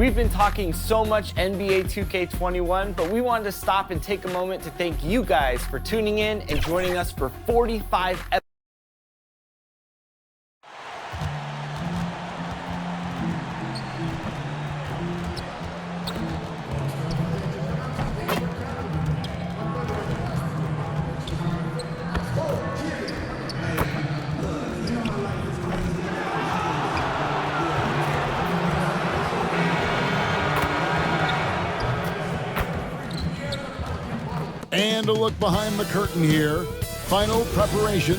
We've been talking so much NBA 2K21, but we wanted to stop and take a moment to thank you guys for tuning in and joining us for 45 episodes. And a look behind the curtain here. Final preparation.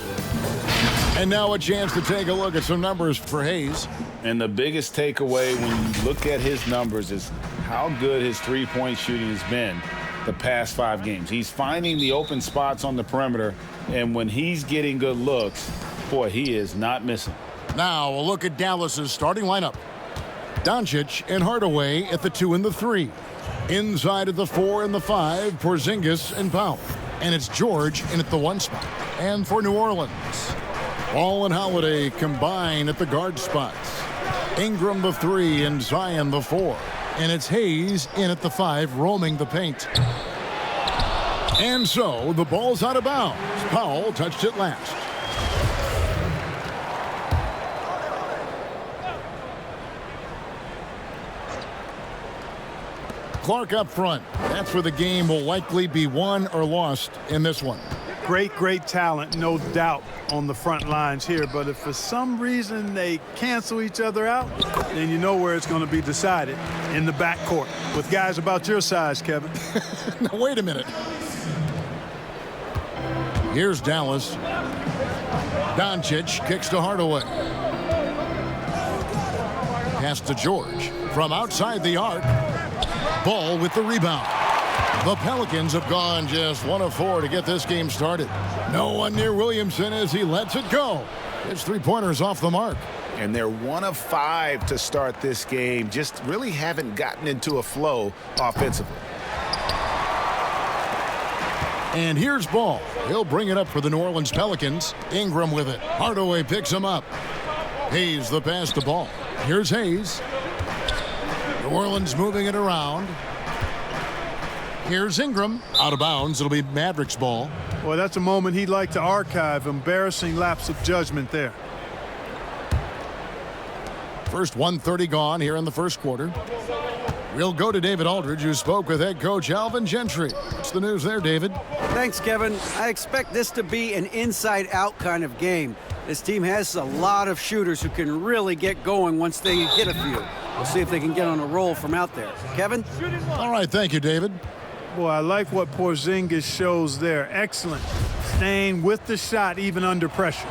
And now a chance to take a look at some numbers for Hayes. And the biggest takeaway when you look at his numbers is how good his three-point shooting has been the past 5 games. He's finding the open spots on the perimeter, and when he's getting good looks, boy, he is not missing. Now a look at Dallas's starting lineup. Doncic and Hardaway at the 2 and the 3. Inside at the 4 and the 5, Porzingis and Powell. And it's George in at the 1 spot. And for New Orleans, Ball and Holiday combine at the guard spots. Ingram the 3 and Zion the 4. And it's Hayes in at the 5, roaming the paint. And so the ball's out of bounds. Powell touched it last. Clark up front. That's where the game will likely be won or lost in this one. Great talent, no doubt, on the front lines here. But if for some reason they cancel each other out, then you know where it's going to be decided, in the backcourt with guys about your size, Kevin. Now, wait a minute. Here's Dallas. Doncic kicks to Hardaway. Pass to George from outside the arc. Ball with the rebound. The Pelicans have gone just 1 of 4 to get this game started. No one near Williamson as he lets it go. His three-pointers off the mark. And they're 1 of 5 to start this game. Just really haven't gotten into a flow offensively. And here's Ball. He'll bring it up for the New Orleans Pelicans. Ingram with it. Hardaway picks him up. Hayes the pass to Ball. Here's Hayes. New Orleans moving it around. Here's Ingram. Out of bounds. It'll be Mavericks ball. Well, that's a moment he'd like to archive. Embarrassing lapse of judgment there. First 1:30 gone here in the first quarter. We'll go to David Aldridge, who spoke with head coach Alvin Gentry. What's the news there, David? Thanks, Kevin. I expect this to be an inside-out kind of game. This team has a lot of shooters who can really get going once they get a few. We'll see if they can get on a roll from out there. Kevin? All right, thank you, David. Boy, I like what Porzingis shows there. Excellent. Staying with the shot even under pressure.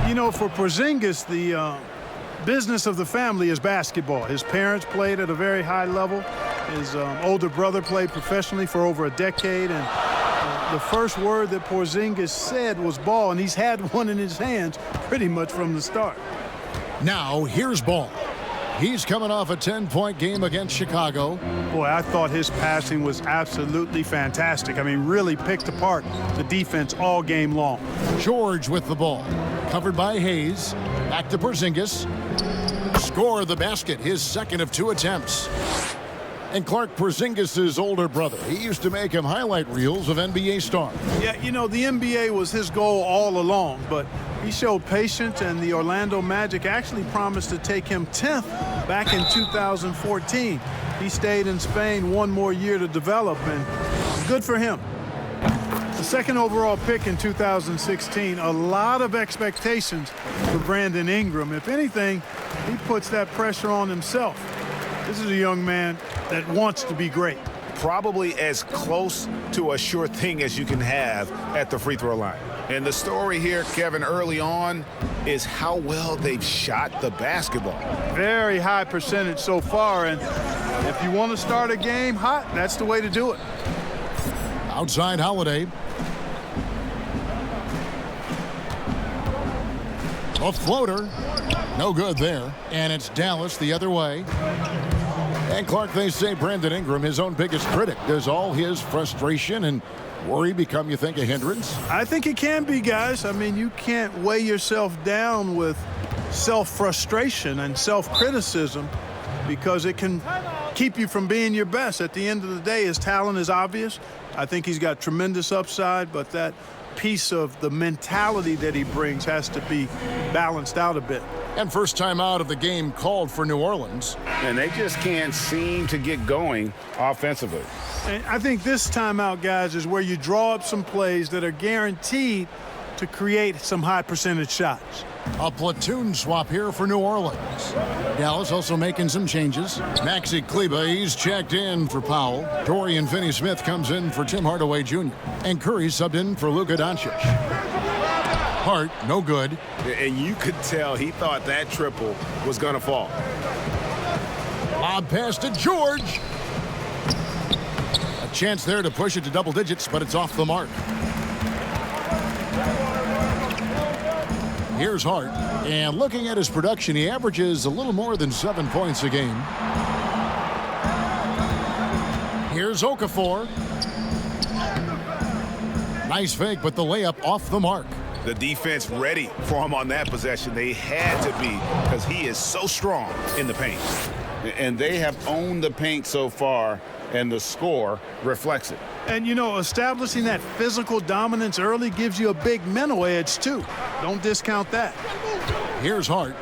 You know, for Porzingis, the business of the family is basketball. His parents played at a very high level. His older brother played professionally for over a decade. And the first word that Porzingis said was ball, and he's had one in his hands pretty much from the start. Now, here's Ball. He's coming off a 10-point game against Chicago. Boy, I thought his passing was absolutely fantastic. I mean, really picked apart the defense all game long. George with the ball. Covered by Hayes. Back to Porzingis. Score the basket, his second of 2 attempts. And Clark, Porzingis' older brother. He used to make him highlight reels of NBA stars. Yeah, you know, the NBA was his goal all along, but he showed patience, and the Orlando Magic actually promised to take him 10th back in 2014. He stayed in Spain 1 more year to develop, and good for him. The second overall pick in 2016, a lot of expectations for Brandon Ingram. If anything, he puts that pressure on himself. This is a young man that wants to be great. Probably as close to a sure thing as you can have at the free throw line. And the story here, Kevin, early on is how well they've shot the basketball. Very high percentage so far, and if you want to start a game hot, that's the way to do it. Outside Holiday. A floater. No good there. And it's Dallas the other way. And Clark, they say Brandon Ingram, his own biggest critic. Does all his frustration and worry become, you think, a hindrance? I think it can be, guys. I mean, you can't weigh yourself down with self-frustration and self-criticism because it can keep you from being your best. At the end of the day, his talent is obvious. I think he's got tremendous upside, but that piece of the mentality that he brings has to be balanced out a bit. And first time out of the game called for New Orleans. And they just can't seem to get going offensively. And I think this timeout, guys, is where you draw up some plays that are guaranteed to create some high percentage shots. A platoon swap here for New Orleans. Dallas also making some changes. Maxi Kleba, he's checked in for Powell. Dorian Finney-Smith comes in for Tim Hardaway Jr. And Curry subbed in for Luka Doncic. Hart, no good. And you could tell he thought that triple was going to fall. Lob pass to George. A chance there to push it to double digits, but it's off the mark. Here's Hart, and looking at his production, he averages a little more than 7 points a game. Here's Okafor. Nice fake, but the layup off the mark. The defense ready for him on that possession. They had to be, because he is so strong in the paint. And they have owned the paint so far, and the score reflects it. And, you know, establishing that physical dominance early gives you a big mental edge, too. Don't discount that. Here's Hart.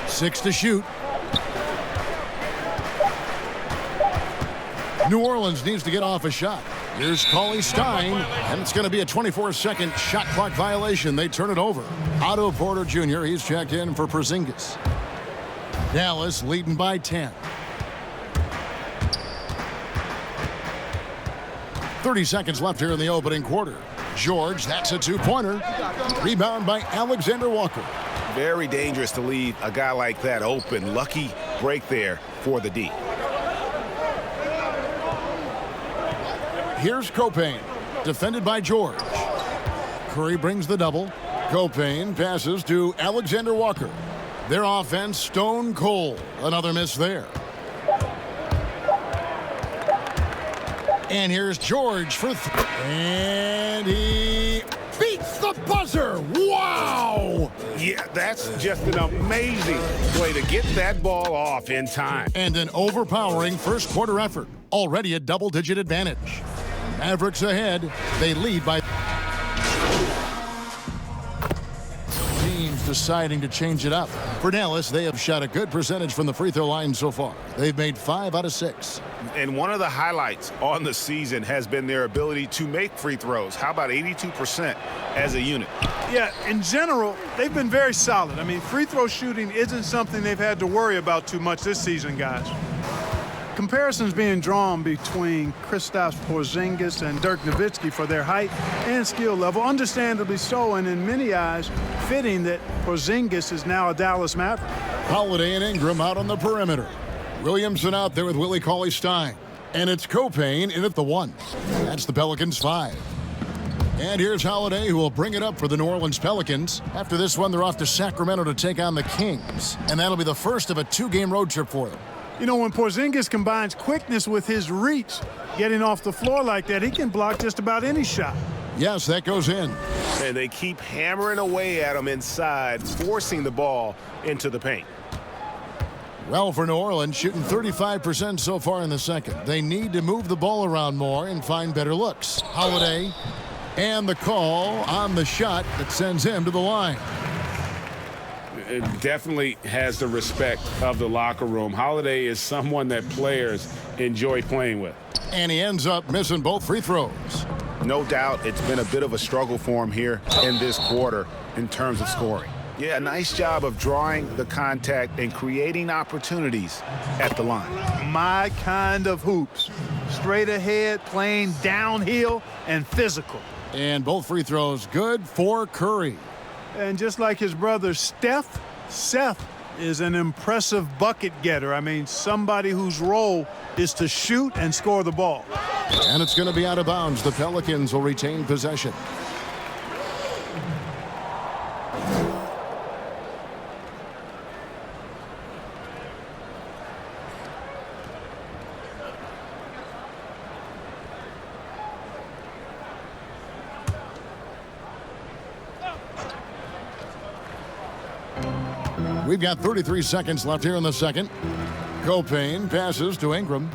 Six to shoot. New Orleans needs to get off a shot. Here's Cauley-Stein, and it's going to be a 24-second shot clock violation. They turn it over. Otto Porter Jr., he's checked in for Porzingis. Dallas leading by 10. 30 seconds left here in the opening quarter. George, that's a two-pointer. Rebound by Alexander Walker. Very dangerous to leave a guy like that open. Lucky break there for the D. Here's Copain, defended by George. Curry brings the double. Copain passes to Alexander Walker. Their offense stone cold. Another miss there. And here's George for three. And he beats the buzzer. Wow! Yeah, that's just an amazing way to get that ball off in time. And an overpowering first quarter effort. Already a double-digit advantage. Mavericks ahead. They lead by... Teams deciding to change it up. For Dallas, they have shot a good percentage from the free throw line so far. They've made 5 out of 6. And one of the highlights on the season has been their ability to make free throws. How about 82% as a unit? Yeah, in general, they've been very solid. I mean, free throw shooting isn't something they've had to worry about too much this season, guys. Comparisons being drawn between Kristaps Porzingis and Dirk Nowitzki for their height and skill level, understandably so, and in many eyes, fitting that Porzingis is now a Dallas Maverick. Holiday and Ingram out on the perimeter. Williamson out there with Willie Cauley-Stein. And it's Copain in at the 1. That's the Pelicans' 5. And here's Holiday, who will bring it up for the New Orleans Pelicans. After this one, they're off to Sacramento to take on the Kings. And that'll be the first of a 2-game road trip for them. You know, when Porzingis combines quickness with his reach, getting off the floor like that, he can block just about any shot. Yes, that goes in. And they keep hammering away at him inside, forcing the ball into the paint. Well, for New Orleans, shooting 35% so far in the second. They need to move the ball around more and find better looks. Holiday, and the call on the shot that sends him to the line. It definitely has the respect of the locker room. Holiday is someone that players enjoy playing with. And he ends up missing both free throws. No doubt it's been a bit of a struggle for him here in this quarter in terms of scoring. Yeah, nice job of drawing the contact and creating opportunities at the line. My kind of hoops. Straight ahead, playing downhill, and physical. And both free throws good for Curry. And just like his brother Seth is an impressive bucket getter. I mean, somebody whose role is to shoot and score the ball. And it's going to be out of bounds. The Pelicans will retain possession. We've got 33 seconds left here in the second. Copain passes to Ingram.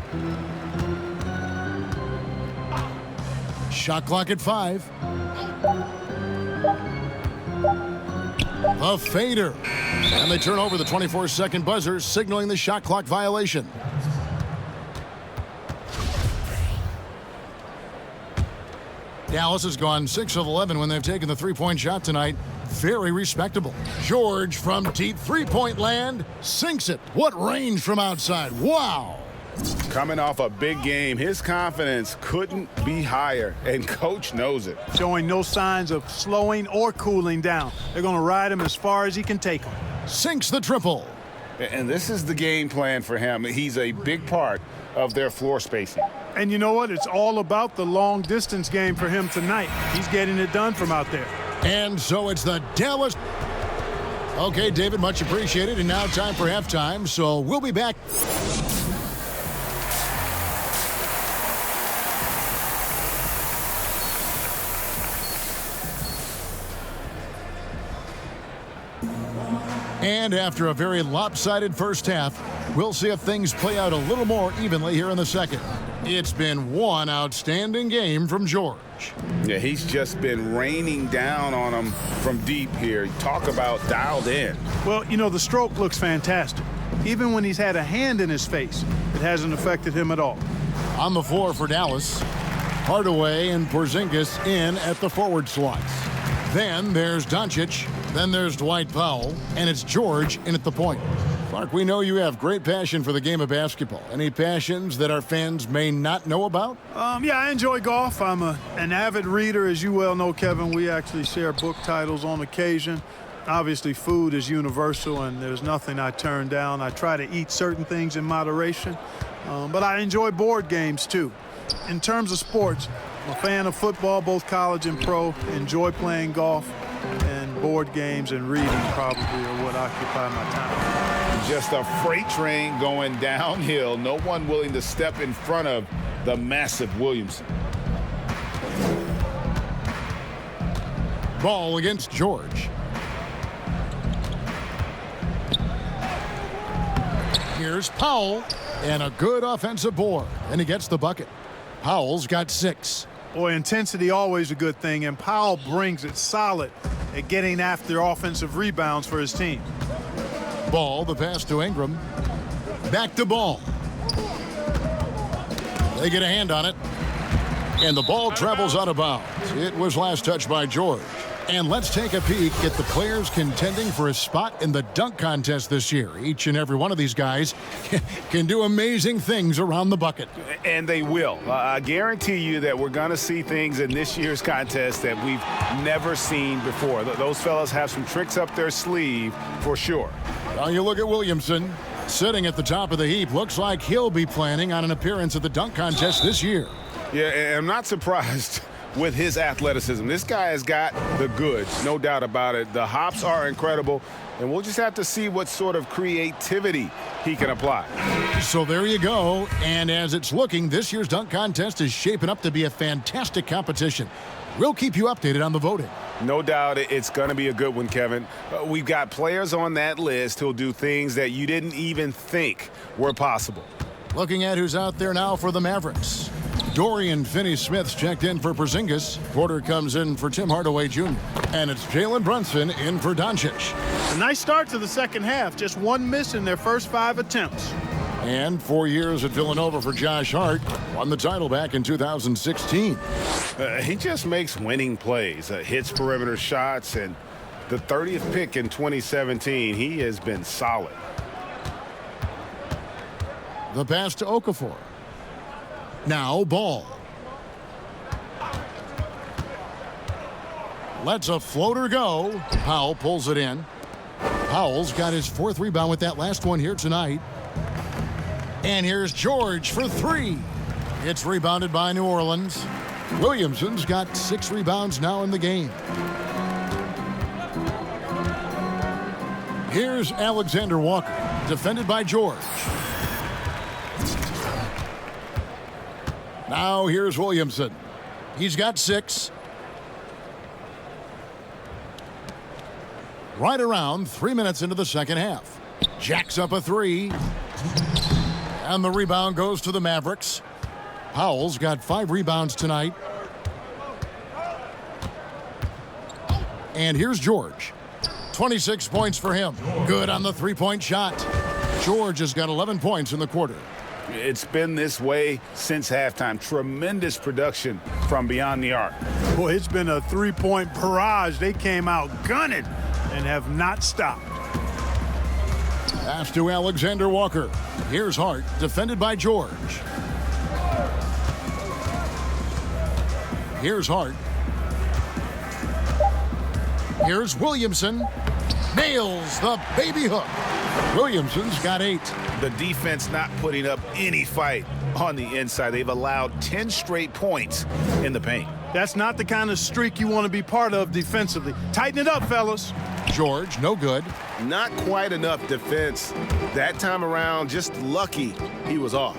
Shot clock at 5. A fader. And they turn over the 24-second buzzer, signaling the shot clock violation. Dallas has gone 6 of 11 when they've taken the three-point shot tonight. Very respectable. George from deep three-point land sinks it. What range from outside. Wow. Coming off a big game, his confidence couldn't be higher, and coach knows it. Showing no signs of slowing or cooling down. They're going to ride him as far as he can take him. Sinks the triple. And this is the game plan for him. He's a big part of their floor spacing. And you know what? It's all about the long distance game for him tonight. He's getting it done from out there. And so it's the Dallas. Okay, David, much appreciated. And now time for halftime. So we'll be back. And after a very lopsided first half, we'll see if things play out a little more evenly here in the second. It's been one outstanding game from George. Yeah, he's just been raining down on him from deep here. Talk about dialed in. Well, you know, the stroke looks fantastic. Even when he's had a hand in his face, it hasn't affected him at all. On the floor for Dallas, Hardaway and Porzingis in at the forward slots. Then there's Doncic, then there's Dwight Powell, and it's George in at the point. Clark, we know you have great passion for the game of basketball. Any passions that our fans may not know about? Yeah, I enjoy golf. I'm an avid reader, as you well know, Kevin. We actually share book titles on occasion. Obviously, food is universal, and there's nothing I turn down. I try to eat certain things in moderation, but I enjoy board games, too. In terms of sports, I'm a fan of football, both college and pro. Enjoy playing golf, and board games and reading probably are what occupy my time. Just a freight train going downhill. No one willing to step in front of the massive Williamson. Ball against George. Here's Powell, and a good offensive board, and he gets the bucket. Powell's got 6. Boy, intensity always a good thing, and Powell brings it solid at getting after offensive rebounds for his team. Ball, the pass to Ingram. Back to Ball. They get a hand on it. And the ball travels out of bounds. It was last touched by George. And let's take a peek at the players contending for a spot in the dunk contest this year. Each and every one of these guys can do amazing things around the bucket. And they will. I guarantee you that we're going to see things in this year's contest that we've never seen before. Those fellas have some tricks up their sleeve for sure. Now you look at Williamson, sitting at the top of the heap. Looks like he'll be planning on an appearance at the dunk contest this year. Yeah, and I'm not surprised with his athleticism. This guy has got the goods, no doubt about it. The hops are incredible, and we'll just have to see what sort of creativity he can apply. So there you go, and as it's looking, this year's dunk contest is shaping up to be a fantastic competition. We'll keep you updated on the voting. No doubt it's going to be a good one, Kevin. We've got players on that list who'll do things that you didn't even think were possible. Looking at who's out there now for the Mavericks. Dorian Finney-Smith's checked in for Porzingis. Porter comes in for Tim Hardaway Jr. And it's Jalen Brunson in for Doncic. A nice start to the second half. Just one miss in their first 5 attempts. And 4 years at Villanova for Josh Hart. Won the title back in 2016. He just makes winning plays, hits perimeter shots, and the 30th pick in 2017, he has been solid. The pass to Okafor. Now Ball. Lets a floater go. Powell pulls it in. Powell's got his 4th rebound with that last one here tonight. And here's George for 3. It's rebounded by New Orleans. Williamson's got 6 rebounds now in the game. Here's Alexander Walker, defended by George. Now here's Williamson. He's got 6. right around 3 minutes into the second half. Jacks up a three. And the rebound goes to the Mavericks. Powell's got 5 rebounds tonight. And here's George. 26 points for him. Good on the three-point shot. George has got 11 points in the quarter. It's been this way since halftime. Tremendous production from beyond the arc. Boy, it's been a three-point barrage. They came out gunning and have not stopped. Pass to Alexander Walker. Here's Hart, defended by George. Here's Hart. Here's Williamson. Nails the baby hook. Williamson's got 8. The defense not putting up any fight on the inside. They've allowed 10 straight points in the paint. That's not the kind of streak you want to be part of defensively. Tighten it up, fellas. George, no good. Not quite enough defense. That time around, just lucky he was off.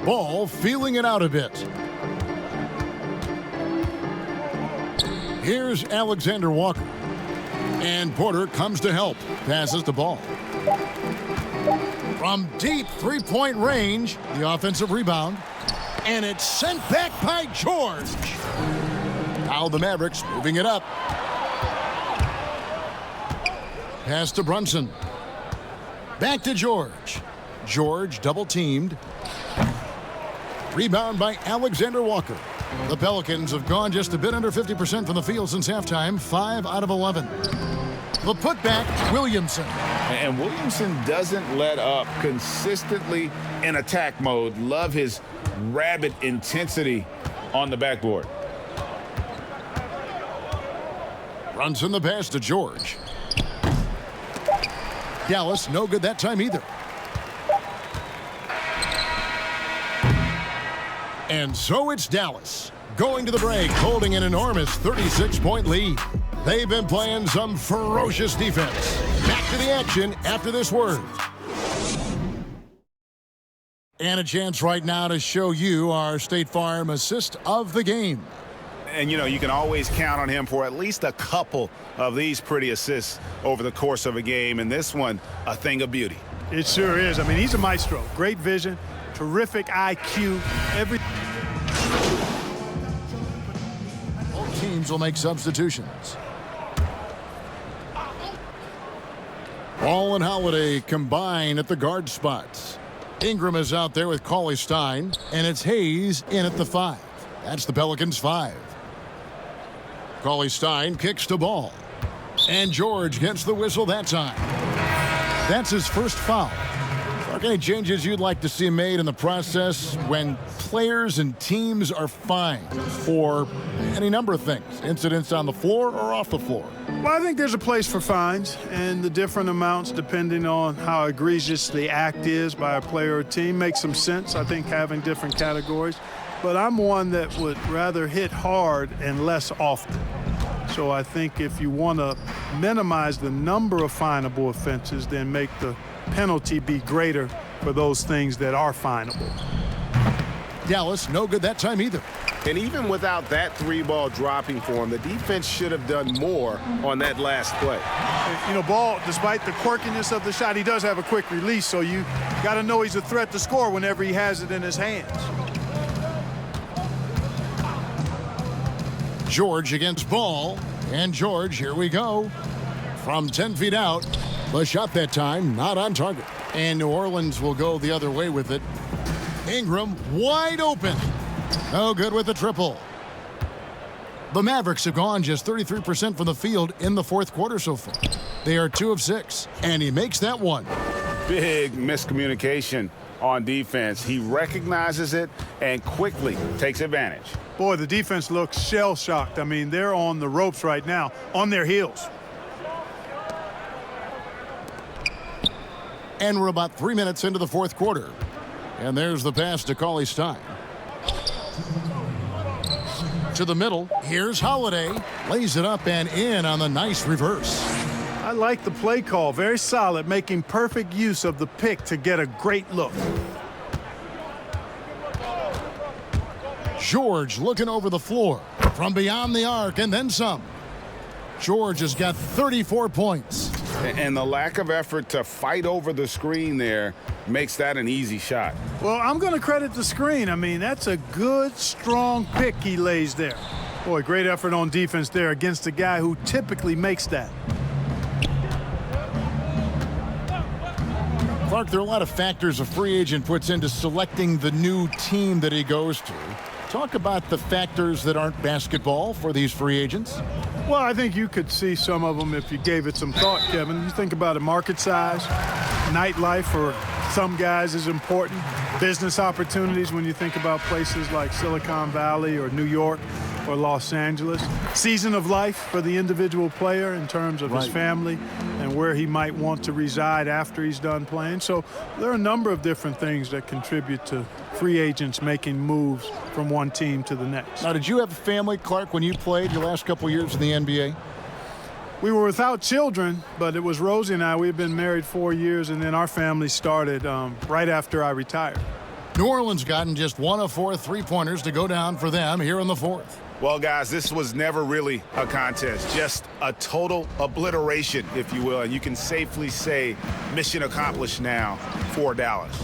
Ball feeling it out a bit. Here's Alexander Walker. And Porter comes to help. Passes the ball. From deep three-point range, the offensive rebound. And it's sent back by George. Now the Mavericks moving it up. Pass to Brunson. Back to George. George double-teamed. Rebound by Alexander Walker. The Pelicans have gone just a bit under 50% from the field since halftime, 5 out of 11. The putback, Williamson. And Williamson doesn't let up consistently in attack mode. Love his rabid intensity on the backboard. Brunson the pass to George. Dallas, no good that time either. And so it's Dallas going to the break, holding an enormous 36-point lead. They've been playing some ferocious defense. Back to the action after this word. And a chance right now to show you our State Farm assist of the game. And, you know, you can always count on him for at least a couple of these pretty assists over the course of a game. And this one, a thing of beauty. It sure is. I mean, he's a maestro. Great vision, terrific IQ. Both teams will make substitutions. Ball and Holiday combine at the guard spots. Ingram is out there with Cauley Stein, and it's Hayes in at the 5. That's the Pelicans' 5. Cauley Stein kicks the ball. And George gets the whistle that time. That's his first foul. Are there any changes you'd like to see made in the process when players and teams are fined for any number of things? Incidents on the floor or off the floor? Well, I think there's a place for fines and the different amounts depending on how egregious the act is by a player or team makes some sense. I think having different categories. But I'm one that would rather hit hard and less often. So I think if you want to minimize the number of finable offenses, then make the penalty be greater for those things that are finable. Dallas, no good that time either. And even without that 3-ball dropping for him, the defense should have done more on that last play. You know, Ball, despite the quirkiness of the shot, he does have a quick release, so you got to know he's a threat to score whenever he has it in his hands. George against Ball. And George, here we go. From 10 feet out. The shot that time, not on target. And New Orleans will go the other way with it. Ingram wide open. No good with the triple. The Mavericks have gone just 33% from the field in the fourth quarter so far. They are 2 of 6. And he makes that one. Big miscommunication on defense. He recognizes it and quickly takes advantage. Boy, the defense looks shell-shocked. I mean, they're on the ropes right now, on their heels. And we're about 3 minutes into the fourth quarter. And there's the pass to Cauley Stein. To the middle. Here's Holiday. Lays it up and in on the nice reverse. I like the play call. Very solid, making perfect use of the pick to get a great look. George looking over the floor. from beyond the arc and then some. George has got 34 points. And the lack of effort to fight over the screen there makes that an easy shot. Well, I'm going to credit the screen. I mean, that's a good, strong pick he lays there. Boy, great effort on defense there against a guy who typically makes that. Clark, there are a lot of factors a free agent puts into selecting the new team that he goes to. Talk about the factors that aren't basketball for these free agents. Well, I think you could see some of them if you gave it some thought, Kevin. You think about a market size, nightlife for some guys is important, business opportunities when you think about places like Silicon Valley or New York or Los Angeles, season of life for the individual player in terms of his family and where he might want to reside after he's done playing. So there are a number of different things that contribute to free agents making moves from one team to the next. Now, did you have a family, Clark, when you played your last couple years in the NBA? We were without children, but it was Rosie and I. We had been married 4 years, and then our family started right after I retired. New Orleans gotten just 1 of 4 three-pointers to go down for them here in the fourth. Well, guys, this was never really a contest, just a total obliteration, if you will. And you can safely say mission accomplished now for Dallas.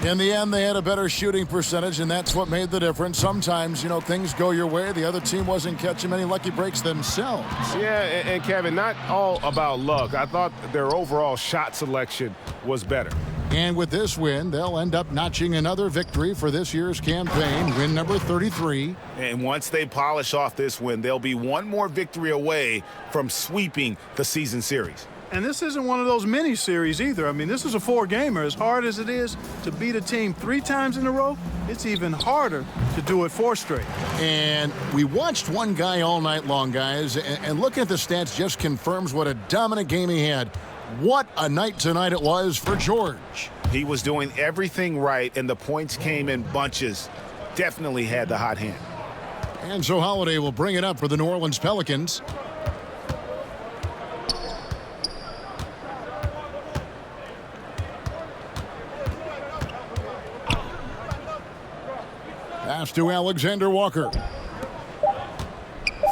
In the end, they had a better shooting percentage, and that's what made the difference. Sometimes, you know, things go your way. The other team wasn't catching many lucky breaks themselves. Yeah, and Kevin, not all about luck. I thought their overall shot selection was better. And with this win, they'll end up notching another victory for this year's campaign, win number 33. And once they polish off this win, they'll be one more victory away from sweeping the season series. And this isn't one of those mini series either. I mean, this is a 4-gamer. As hard as it is to beat a team 3 times in a row, it's even harder to do it 4 straight. And we watched one guy all night long, guys, and looking at the stats just confirms what a dominant game he had. What a night tonight it was for George. He was doing everything right, and the points came in bunches. Definitely had the hot hand. And so Holiday will bring it up for the New Orleans Pelicans. Pass to Alexander Walker.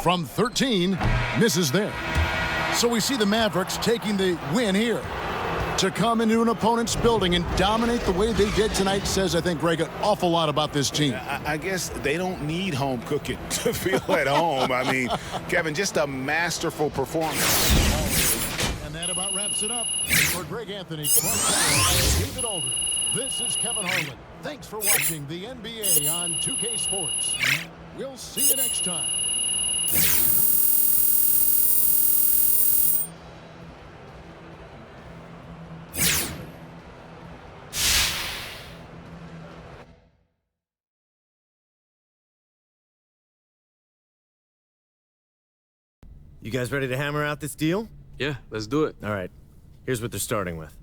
From 13, misses there. So we see the Mavericks taking the win here. To come into an opponent's building and dominate the way they did tonight says, I think, Greg, an awful lot about this team. I guess they don't need home cooking to feel at home. I mean, Kevin, just a masterful performance. And that about wraps it up. For Greg Anthony, David Aldridge, this is Kevin Harlan. Thanks for watching the NBA on 2K Sports. We'll see you next time. You guys ready to hammer out this deal? Yeah, let's do it. All right. Here's what they're starting with.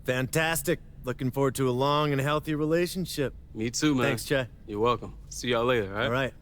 Fantastic. Looking forward to a long and healthy relationship. Me too, man. Thanks, Jay. You're welcome. See y'all later, all right? All right.